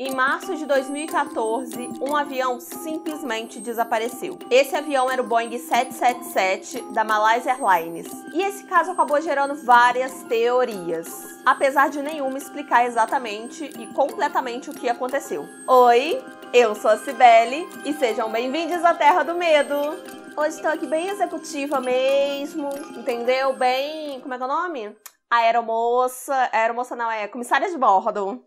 Em março de 2014, um avião simplesmente desapareceu. Esse avião era o Boeing 777 da Malaysia Airlines. E esse caso acabou gerando várias teorias, apesar de nenhuma explicar exatamente e completamente o que aconteceu. Oi, eu sou a Cibele e sejam bem-vindos à Terra do Medo. Hoje estou aqui bem executiva mesmo, entendeu? Bem, como é que é o nome? Aeromoça não, é comissária de bordo.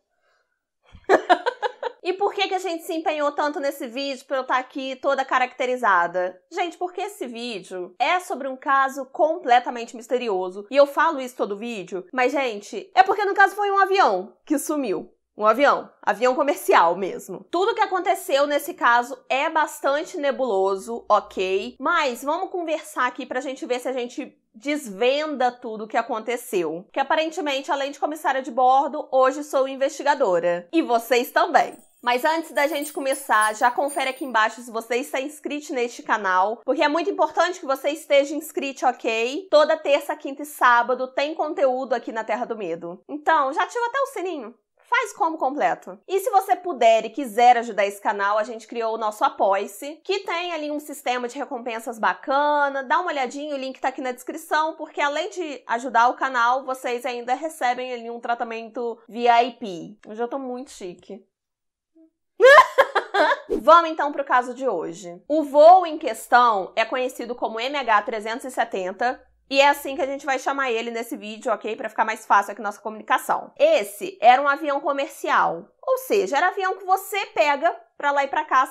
E por que a gente se empenhou tanto nesse vídeo pra eu estar aqui toda caracterizada? Gente, porque esse vídeo é sobre um caso completamente misterioso. E eu falo isso todo vídeo, mas, gente, é porque no caso foi um avião que sumiu. Um avião comercial mesmo. Tudo que aconteceu nesse caso é bastante nebuloso, ok? Mas vamos conversar aqui pra gente ver se a gente desvenda tudo o que aconteceu. Que aparentemente, além de comissária de bordo, hoje sou investigadora. E vocês também. Mas antes da gente começar, já confere aqui embaixo se você está inscrito neste canal, porque é muito importante que você esteja inscrito, ok? Toda terça, quinta e sábado tem conteúdo aqui na Terra do Medo. Então, já ativa até o sininho. Faz como completo. E se você puder e quiser ajudar esse canal, a gente criou o nosso Apoie-se, que tem ali um sistema de recompensas bacana. Dá uma olhadinha, o link tá aqui na descrição, porque além de ajudar o canal, vocês ainda recebem ali um tratamento VIP. Eu já tô muito chique. Vamos então para o caso de hoje. O voo em questão é conhecido como MH370, e é assim que a gente vai chamar ele nesse vídeo, ok? Para ficar mais fácil aqui nossa comunicação. Esse era um avião comercial, ou seja, era avião que você pega para lá e para cá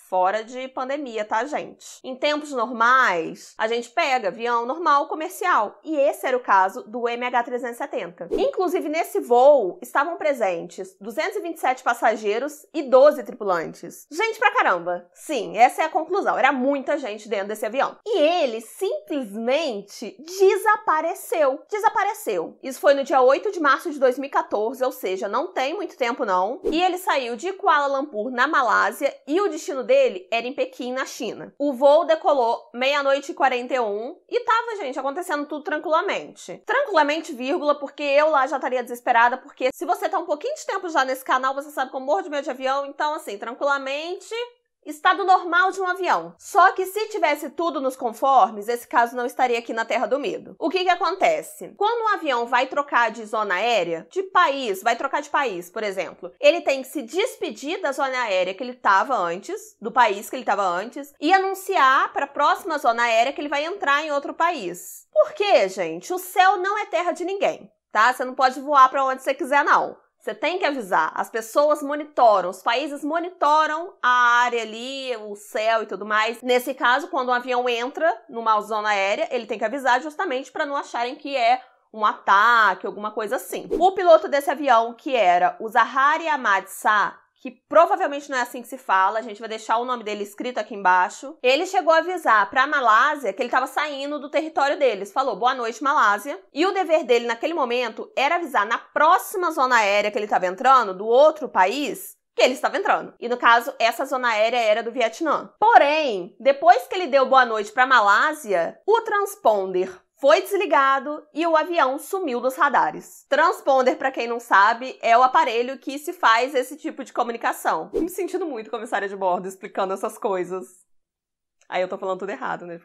fora de pandemia, tá, gente? Em tempos normais, a gente pega avião normal comercial. E esse era o caso do MH370. Inclusive, nesse voo, estavam presentes 227 passageiros e 12 tripulantes. Gente pra caramba! Sim, essa é a conclusão. Era muita gente dentro desse avião. E ele simplesmente desapareceu. Desapareceu. Isso foi no dia 8 de março de 2014, ou seja, não tem muito tempo não. E ele saiu de Kuala Lumpur, na Malásia, e o destino dele era em Pequim, na China. O voo decolou 00h41 e tava, gente, acontecendo tudo tranquilamente. Tranquilamente, vírgula, porque eu lá já estaria desesperada, porque se você tá um pouquinho de tempo já nesse canal, você sabe que eu morro de medo de avião, então assim, tranquilamente, estado normal de um avião. Só que se tivesse tudo nos conformes, esse caso não estaria aqui na Terra do Medo. O que acontece? Quando um avião vai trocar de zona aérea, de país, vai trocar de país, por exemplo, ele tem que se despedir da zona aérea que ele estava antes, do país que ele estava antes, e anunciar para a próxima zona aérea que ele vai entrar em outro país. Por quê, gente? O céu não é terra de ninguém, tá? Você não pode voar para onde você quiser, não. Você tem que avisar, as pessoas monitoram, os países monitoram a área ali, o céu e tudo mais. Nesse caso, quando um avião entra numa zona aérea, ele tem que avisar justamente para não acharem que é um ataque, alguma coisa assim. O piloto desse avião, que era o Zahari Ahmad Shah, que provavelmente não é assim que se fala, a gente vai deixar o nome dele escrito aqui embaixo. Ele chegou a avisar para a Malásia que ele estava saindo do território deles. Falou, boa noite, Malásia. E o dever dele naquele momento era avisar na próxima zona aérea que ele estava entrando, do outro país, que ele estava entrando. E no caso, essa zona aérea era do Vietnã. Porém, depois que ele deu boa noite para a Malásia, o transponder foi desligado e o avião sumiu dos radares. Transponder, para quem não sabe, é o aparelho que se faz esse tipo de comunicação. Me sentindo muito comissária de bordo explicando essas coisas. Aí eu tô falando tudo errado, né?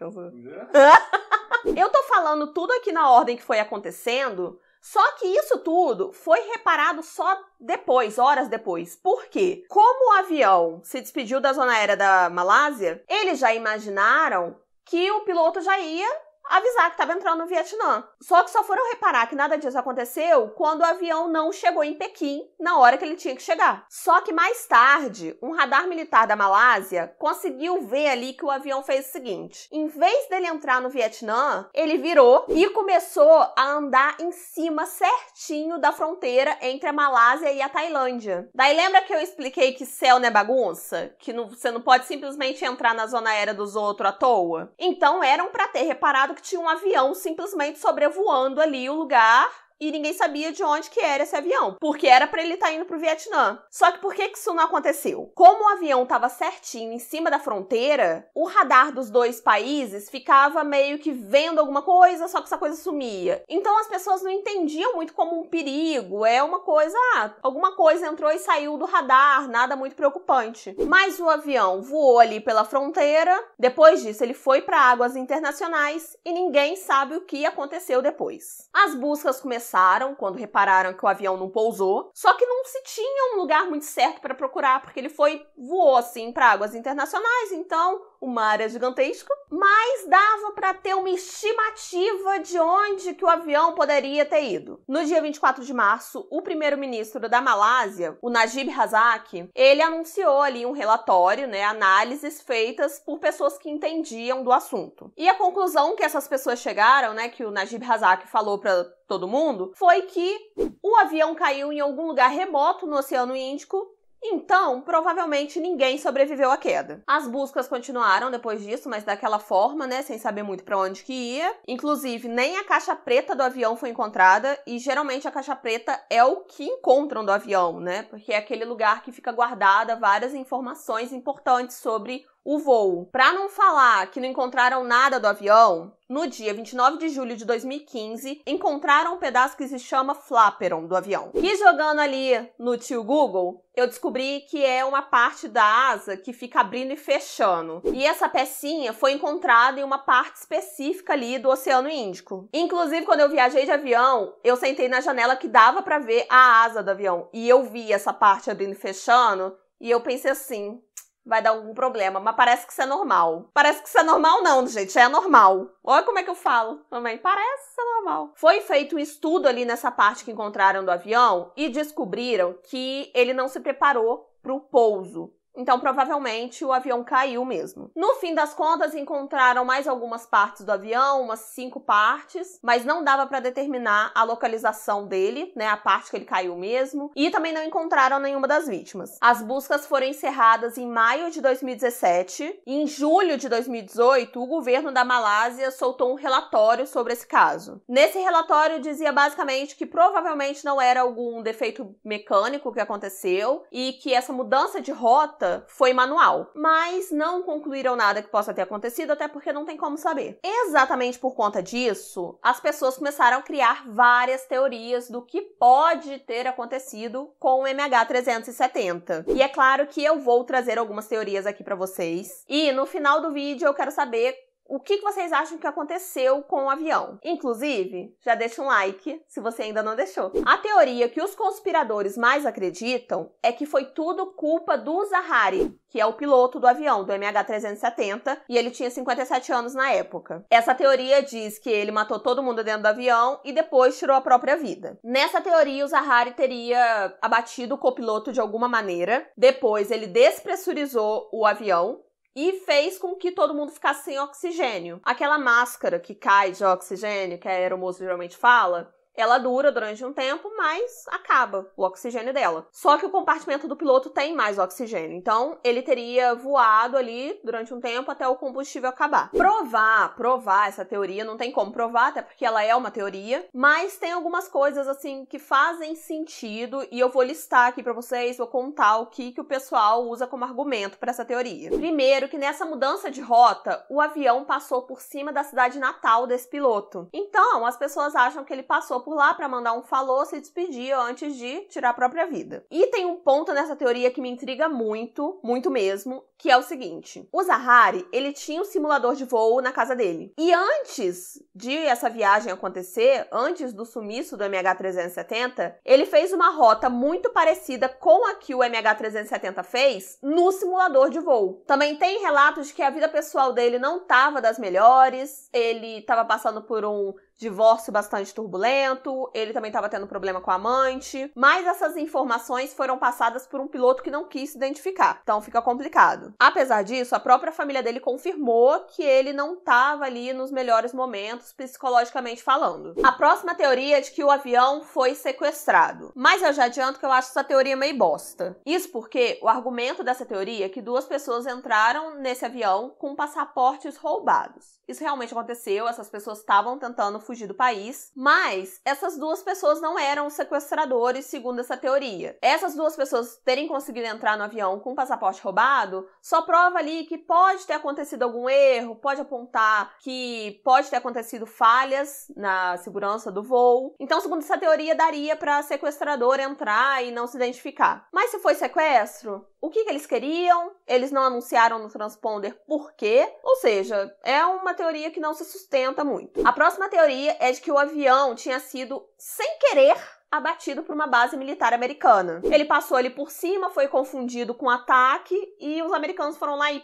Eu tô falando tudo aqui na ordem que foi acontecendo, só que isso tudo foi reparado só depois, horas depois. Por quê? Como o avião se despediu da zona aérea da Malásia, eles já imaginaram que o piloto já ia avisar que estava entrando no Vietnã. Só que só foram reparar que nada disso aconteceu quando o avião não chegou em Pequim na hora que ele tinha que chegar. Só que mais tarde, um radar militar da Malásia conseguiu ver ali que o avião fez o seguinte. Em vez dele entrar no Vietnã, ele virou e começou a andar em cima certinho da fronteira entre a Malásia e a Tailândia. Daí lembra que eu expliquei que céu não é bagunça? Que você não pode simplesmente entrar na zona aérea dos outros à toa? Então eram para ter reparado que tinha um avião simplesmente sobrevoando ali o lugar e ninguém sabia de onde que era esse avião, porque era para ele estar indo pro Vietnã. Só que por que isso não aconteceu? Como o avião estava certinho em cima da fronteira, o radar dos dois países ficava meio que vendo alguma coisa, só que essa coisa sumia. Então as pessoas não entendiam muito como um perigo, é uma coisa, alguma coisa entrou e saiu do radar, nada muito preocupante. Mas o avião voou ali pela fronteira, depois disso ele foi para águas internacionais e ninguém sabe o que aconteceu depois. As buscas começaram quando repararam que o avião não pousou, só que não se tinha um lugar muito certo para procurar, porque ele voou assim para águas internacionais, então o mar é gigantesco, mas dava para ter uma estimativa de onde que o avião poderia ter ido. No dia 24 de março, o primeiro-ministro da Malásia, o Najib Razak, ele anunciou ali um relatório, análises feitas por pessoas que entendiam do assunto. E a conclusão que essas pessoas chegaram, que o Najib Razak falou para todo mundo, foi que o avião caiu em algum lugar remoto no Oceano Índico. Então, provavelmente ninguém sobreviveu à queda. As buscas continuaram depois disso, mas daquela forma, sem saber muito para onde que ia. Inclusive, nem a caixa preta do avião foi encontrada, e geralmente a caixa preta é o que encontram do avião, porque é aquele lugar que fica guardada várias informações importantes sobre o voo. Para não falar que não encontraram nada do avião, no dia 29 de julho de 2015, encontraram um pedaço que se chama flaperon do avião. E jogando ali no tio Google, eu descobri que é uma parte da asa que fica abrindo e fechando. E essa pecinha foi encontrada em uma parte específica ali do Oceano Índico. Inclusive, quando eu viajei de avião, eu sentei na janela que dava para ver a asa do avião. E eu vi essa parte abrindo e fechando, e eu pensei assim, vai dar algum problema, mas parece que isso é normal. Parece que isso é normal não, gente, é normal. Olha como é que eu falo também, parece ser normal. Foi feito um estudo ali nessa parte que encontraram do avião e descobriram que ele não se preparou para o pouso. Então, provavelmente, o avião caiu mesmo. No fim das contas, encontraram mais algumas partes do avião, umas 5 partes, mas não dava para determinar a localização dele, a parte que ele caiu mesmo, e também não encontraram nenhuma das vítimas. As buscas foram encerradas em maio de 2017, e em julho de 2018, o governo da Malásia soltou um relatório sobre esse caso. Nesse relatório, dizia basicamente que provavelmente não era algum defeito mecânico que aconteceu, e que essa mudança de rota foi manual, mas não concluíram nada que possa ter acontecido, até porque não tem como saber. Exatamente por conta disso, as pessoas começaram a criar várias teorias do que pode ter acontecido com o MH370. E é claro que eu vou trazer algumas teorias aqui para vocês. E no final do vídeo eu quero saber o que vocês acham que aconteceu com o avião. Inclusive, já deixa um like se você ainda não deixou. A teoria que os conspiradores mais acreditam é que foi tudo culpa do Zaharie, que é o piloto do avião, do MH370, e ele tinha 57 anos na época. Essa teoria diz que ele matou todo mundo dentro do avião e depois tirou a própria vida. Nessa teoria, o Zaharie teria abatido o copiloto de alguma maneira, depois ele despressurizou o avião, e fez com que todo mundo ficasse sem oxigênio. Aquela máscara que cai de oxigênio, que a aeromoça geralmente fala, ela dura durante um tempo, mas acaba o oxigênio dela. Só que o compartimento do piloto tem mais oxigênio, então ele teria voado ali durante um tempo até o combustível acabar. Provar essa teoria, não tem como provar, até porque ela é uma teoria, mas tem algumas coisas assim que fazem sentido e eu vou listar aqui pra vocês, vou contar o que o pessoal usa como argumento para essa teoria. Primeiro, que nessa mudança de rota, o avião passou por cima da cidade natal desse piloto. Então, as pessoas acham que ele passou por lá para mandar um falô, se despedir antes de tirar a própria vida. E tem um ponto nessa teoria que me intriga muito, muito mesmo, que é o seguinte: o Zaharie, ele tinha um simulador de voo na casa dele. E antes de essa viagem acontecer, antes do sumiço do MH370, ele fez uma rota muito parecida com a que o MH370 fez no simulador de voo. Também tem relatos de que a vida pessoal dele não estava das melhores, ele estava passando por um divórcio bastante turbulento, ele também estava tendo problema com a amante, mas essas informações foram passadas por um piloto que não quis se identificar, então fica complicado. Apesar disso, a própria família dele confirmou que ele não estava ali nos melhores momentos, psicologicamente falando. A próxima teoria é de que o avião foi sequestrado, mas eu já adianto que eu acho essa teoria meio bosta. Isso porque o argumento dessa teoria é que 2 pessoas entraram nesse avião com passaportes roubados. Isso realmente aconteceu, essas pessoas estavam tentando fugir do país, mas essas duas pessoas não eram sequestradores, segundo essa teoria. Essas duas pessoas terem conseguido entrar no avião com o passaporte roubado só prova ali que pode ter acontecido algum erro, pode apontar que pode ter acontecido falhas na segurança do voo. Então, segundo essa teoria, daria para sequestrador entrar e não se identificar. Mas se foi sequestro, o que eles queriam? Eles não anunciaram no transponder por quê? Ou seja, é uma teoria que não se sustenta muito. A próxima teoria é de que o avião tinha sido, sem querer, abatido por uma base militar americana. Ele passou ali por cima, foi confundido com ataque e os americanos foram lá e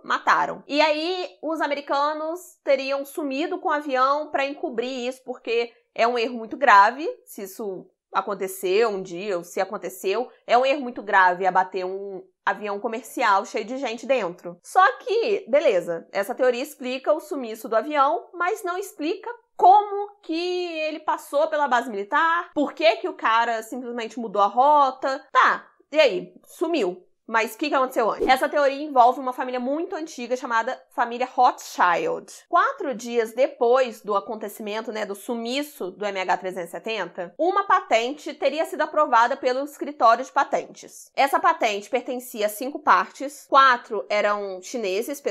mataram. E aí os americanos teriam sumido com o avião para encobrir isso, porque é um erro muito grave, se isso aconteceu um dia, ou se aconteceu, é um erro muito grave abater um avião comercial cheio de gente dentro. Só que, beleza, essa teoria explica o sumiço do avião, mas não explica como que ele passou pela base militar, por que o cara simplesmente mudou a rota. Tá, e aí? Sumiu. Mas o que aconteceu antes? Essa teoria envolve uma família muito antiga chamada família Rothschild. 4 dias depois do acontecimento, do sumiço do MH370, uma patente teria sido aprovada pelo escritório de patentes. Essa patente pertencia a 5 partes, 4 eram chineses,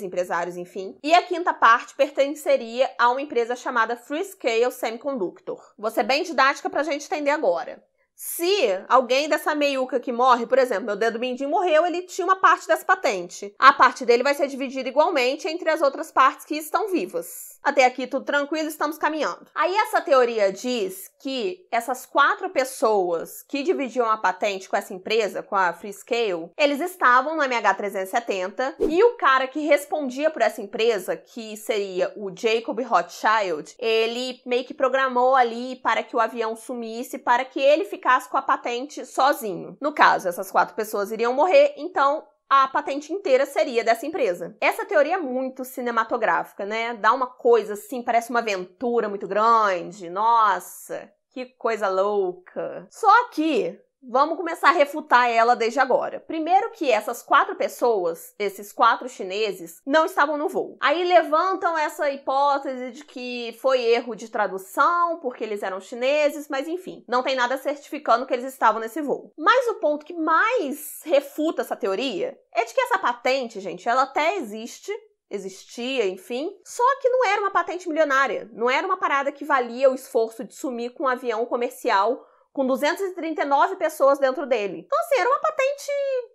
empresários, enfim, e a 5ª parte pertenceria a uma empresa chamada Freescale Semiconductor. Vou ser bem didática pra gente entender agora. Se alguém dessa meiuca que morre, por exemplo, meu dedo mindinho morreu, ele tinha uma parte dessa patente. A parte dele vai ser dividida igualmente entre as outras partes que estão vivas. Até aqui tudo tranquilo, estamos caminhando. Aí essa teoria diz que essas 4 pessoas que dividiam a patente com essa empresa, com a Freescale, eles estavam no MH370 e o cara que respondia por essa empresa, que seria o Jacob Rothschild, ele meio que programou ali para que o avião sumisse, para que ele ficasse com a patente sozinho. No caso, essas 4 pessoas iriam morrer, então a patente inteira seria dessa empresa. Essa teoria é muito cinematográfica, Dá uma coisa assim, parece uma aventura muito grande. Nossa, que coisa louca. Só que vamos começar a refutar ela desde agora. Primeiro que essas 4 pessoas, esses 4 chineses, não estavam no voo. Aí levantam essa hipótese de que foi erro de tradução, porque eles eram chineses, mas enfim, não tem nada certificando que eles estavam nesse voo. Mas o ponto que mais refuta essa teoria é de que essa patente, gente, ela até existia, enfim, só que não era uma patente milionária, não era uma parada que valia o esforço de sumir com um avião comercial com 239 pessoas dentro dele. Então, assim, era uma patente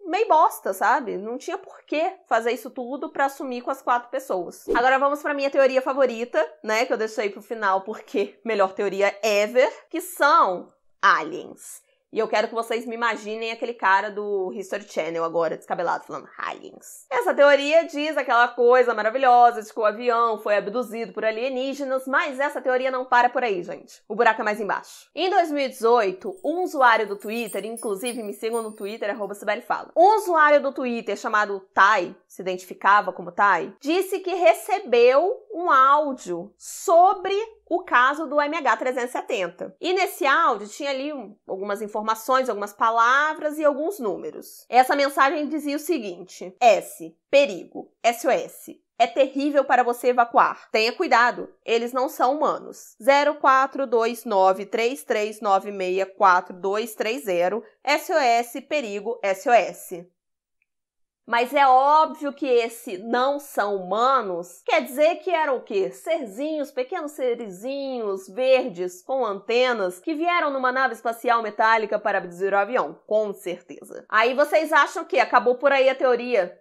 meio bosta, sabe? Não tinha por que fazer isso tudo pra sumir com as 4 pessoas. Agora vamos pra minha teoria favorita, que eu deixei pro final porque melhor teoria ever, que são aliens. E eu quero que vocês me imaginem aquele cara do History Channel agora, descabelado, falando aliens. Essa teoria diz aquela coisa maravilhosa de que o avião foi abduzido por alienígenas, mas essa teoria não para por aí, gente. O buraco é mais embaixo. Em 2018, um usuário do Twitter, inclusive me sigam no Twitter, @SibeliFala. Um usuário do Twitter chamado Tai, se identificava como Tai, disse que recebeu um áudio sobre o caso do MH370. E nesse áudio tinha ali algumas informações, algumas palavras e alguns números. Essa mensagem dizia o seguinte: S, perigo, SOS. É terrível para você evacuar. Tenha cuidado, eles não são humanos. 042933964230 SOS, perigo, SOS. Mas é óbvio que esse não são humanos quer dizer que eram o quê? Serzinhos, pequenos serizinhos verdes com antenas que vieram numa nave espacial metálica para abduzir o avião, com certeza. Aí vocês acham que acabou por aí a teoria?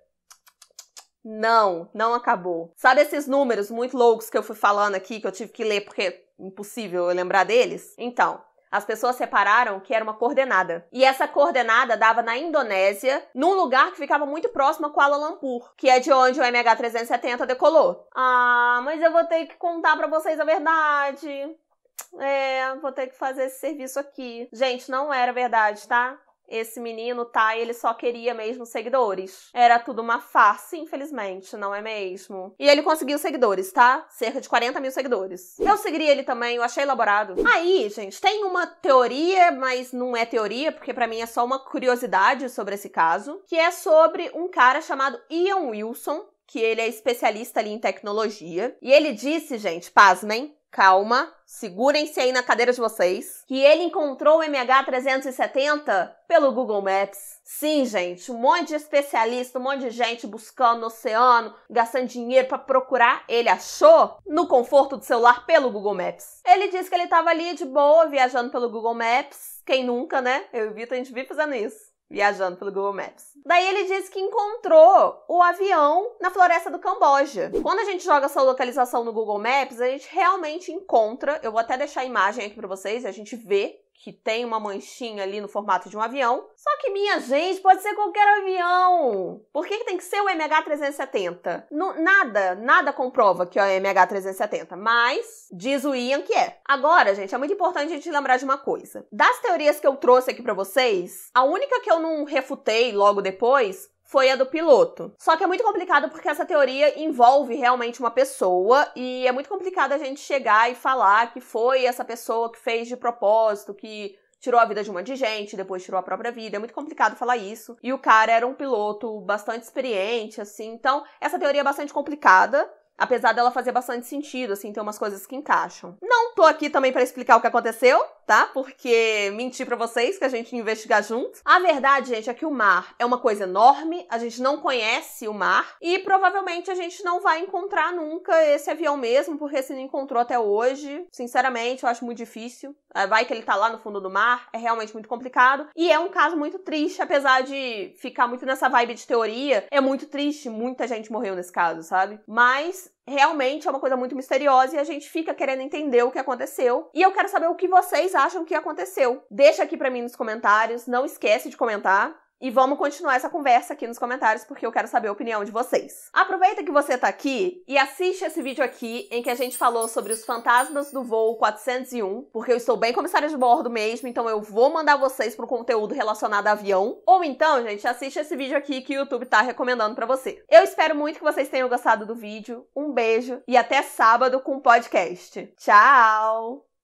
Não, não acabou. Sabe esses números muito loucos que eu fui falando aqui, que eu tive que ler porque é impossível eu lembrar deles? Então, as pessoas separaram que era uma coordenada. E essa coordenada dava na Indonésia, num lugar que ficava muito próximo a Kuala Lumpur, que é de onde o MH370 decolou. Ah, mas eu vou ter que contar pra vocês a verdade. Vou ter que fazer esse serviço aqui. Gente, não era verdade, tá? Esse menino, tá, ele só queria mesmo seguidores. Era tudo uma farsa, infelizmente, não é mesmo? E ele conseguiu seguidores, tá? Cerca de 40 mil seguidores. Eu seguiria ele também, eu achei elaborado. Aí, gente, tem uma teoria, mas não é teoria, porque pra mim é só uma curiosidade sobre esse caso, que é sobre um cara chamado Ian Wilson, que ele é especialista ali em tecnologia. E ele disse, gente, pasmem, calma, segurem-se aí na cadeira de vocês, que ele encontrou o MH370 pelo Google Maps. Sim, gente, um monte de especialista, um monte de gente buscando no oceano, gastando dinheiro pra procurar. Ele achou no conforto do celular pelo Google Maps. Ele disse que ele tava ali de boa, viajando pelo Google Maps. Quem nunca, né? Eu e o Vitor, a gente vive fazendo isso. Viajando pelo Google Maps. Daí ele disse que encontrou o avião na floresta do Camboja. Quando a gente joga essa localização no Google Maps, a gente realmente encontra, eu vou até deixar a imagem aqui pra vocês, a gente vê que tem uma manchinha ali no formato de um avião. Só que, minha gente, pode ser qualquer avião. Por que tem que ser o MH370? Nada comprova que é o MH370, mas diz o Ian que é. Agora, gente, é muito importante a gente lembrar de uma coisa. Das teorias que eu trouxe aqui pra vocês, a única que eu não refutei logo depois foi a do piloto. Só que é muito complicado porque essa teoria envolve realmente uma pessoa e é muito complicado a gente chegar e falar que foi essa pessoa que fez de propósito, que tirou a vida de um monte de gente, depois tirou a própria vida. É muito complicado falar isso. E o cara era um piloto bastante experiente, assim. Então, essa teoria é bastante complicada. Apesar dela fazer bastante sentido, assim, tem umas coisas que encaixam. Não tô aqui também pra explicar o que aconteceu, tá? Porque menti pra vocês que a gente ia investigar junto. A verdade, gente, é que o mar é uma coisa enorme, a gente não conhece o mar e provavelmente a gente não vai encontrar nunca esse avião mesmo, porque se não encontrou até hoje, sinceramente, eu acho muito difícil. Vai que ele tá lá no fundo do mar, é realmente muito complicado. E é um caso muito triste, apesar de ficar muito nessa vibe de teoria, é muito triste, muita gente morreu nesse caso, sabe? Mas realmente é uma coisa muito misteriosa e a gente fica querendo entender o que aconteceu. E eu quero saber o que vocês acham que aconteceu. Deixa aqui pra mim nos comentários, não esquece de comentar. E vamos continuar essa conversa aqui nos comentários, porque eu quero saber a opinião de vocês. Aproveita que você tá aqui e assiste esse vídeo aqui, em que a gente falou sobre os fantasmas do voo 401, porque eu estou bem comissária de bordo mesmo, então eu vou mandar vocês pro conteúdo relacionado a avião. Ou então, gente, assiste esse vídeo aqui que o YouTube tá recomendando pra você. Eu espero muito que vocês tenham gostado do vídeo. Um beijo e até sábado com o podcast. Tchau!